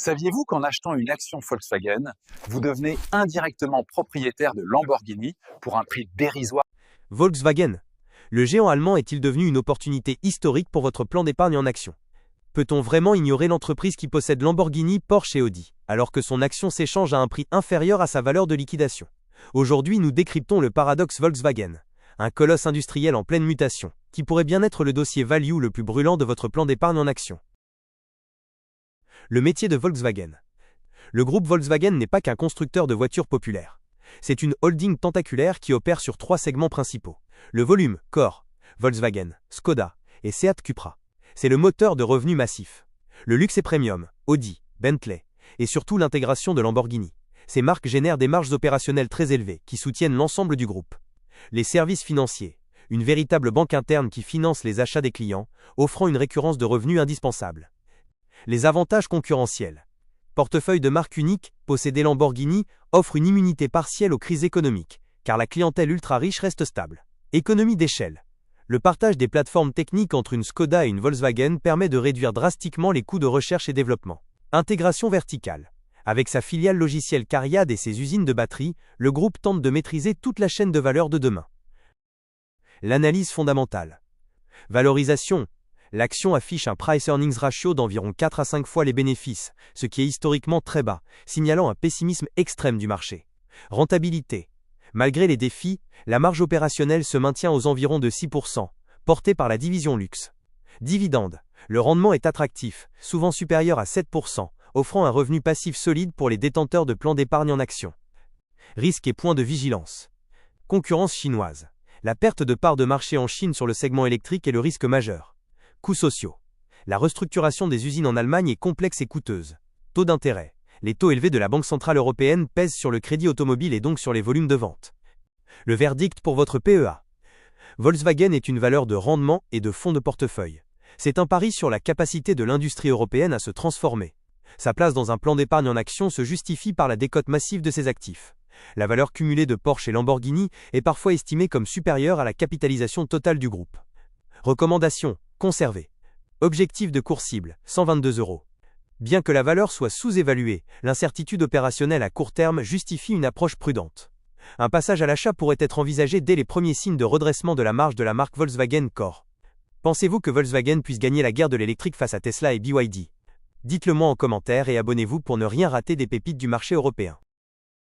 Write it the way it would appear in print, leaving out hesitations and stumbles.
Saviez-vous qu'en achetant une action Volkswagen, vous devenez indirectement propriétaire de Lamborghini pour un prix dérisoire? Volkswagen. Le géant allemand est-il devenu une opportunité historique pour votre plan d'épargne en actions? Peut-on vraiment ignorer l'entreprise qui possède Lamborghini, Porsche et Audi, alors que son action s'échange à un prix inférieur à sa valeur de liquidation? Aujourd'hui, nous décryptons le paradoxe Volkswagen, un colosse industriel en pleine mutation, qui pourrait bien être le dossier value le plus brûlant de votre plan d'épargne en actions. Le métier de Volkswagen. Le groupe Volkswagen n'est pas qu'un constructeur de voitures populaires. C'est une holding tentaculaire qui opère sur 3 segments principaux. Le volume, Core, Volkswagen, Skoda et Seat Cupra. C'est le moteur de revenus massifs. Le luxe et premium, Audi, Bentley, et surtout l'intégration de Lamborghini. Ces marques génèrent des marges opérationnelles très élevées qui soutiennent l'ensemble du groupe. Les services financiers, une véritable banque interne qui finance les achats des clients, offrant une récurrence de revenus indispensable. Les avantages concurrentiels. Portefeuille de marque unique, posséder Lamborghini offre une immunité partielle aux crises économiques, car la clientèle ultra riche reste stable. Économie d'échelle. Le partage des plateformes techniques entre une Skoda et une Volkswagen permet de réduire drastiquement les coûts de recherche et développement. Intégration verticale. Avec sa filiale logicielle Cariad et ses usines de batterie, le groupe tente de maîtriser toute la chaîne de valeur de demain. L'analyse fondamentale. Valorisation. L'action affiche un price-earnings ratio d'environ 4 à 5 fois les bénéfices, ce qui est historiquement très bas, signalant un pessimisme extrême du marché. Rentabilité. Malgré les défis, la marge opérationnelle se maintient aux environs de 6%, portée par la division luxe. Dividende. Le rendement est attractif, souvent supérieur à 7%, offrant un revenu passif solide pour les détenteurs de plans d'épargne en actions. Risque et points de vigilance. Concurrence chinoise. La perte de part de marché en Chine sur le segment électrique est le risque majeur. Coûts sociaux. La restructuration des usines en Allemagne est complexe et coûteuse. Taux d'intérêt. Les taux élevés de la Banque centrale européenne pèsent sur le crédit automobile et donc sur les volumes de vente. Le verdict pour votre PEA. Volkswagen est une valeur de rendement et de fonds de portefeuille. C'est un pari sur la capacité de l'industrie européenne à se transformer. Sa place dans un plan d'épargne en actions se justifie par la décote massive de ses actifs. La valeur cumulée de Porsche et Lamborghini est parfois estimée comme supérieure à la capitalisation totale du groupe. Recommandation. Conserver. Objectif de cours cible, 122 €. Bien que la valeur soit sous-évaluée, l'incertitude opérationnelle à court terme justifie une approche prudente. Un passage à l'achat pourrait être envisagé dès les premiers signes de redressement de la marge de la marque Volkswagen Core. Pensez-vous que Volkswagen puisse gagner la guerre de l'électrique face à Tesla et BYD? Dites-le moi en commentaire et abonnez-vous pour ne rien rater des pépites du marché européen.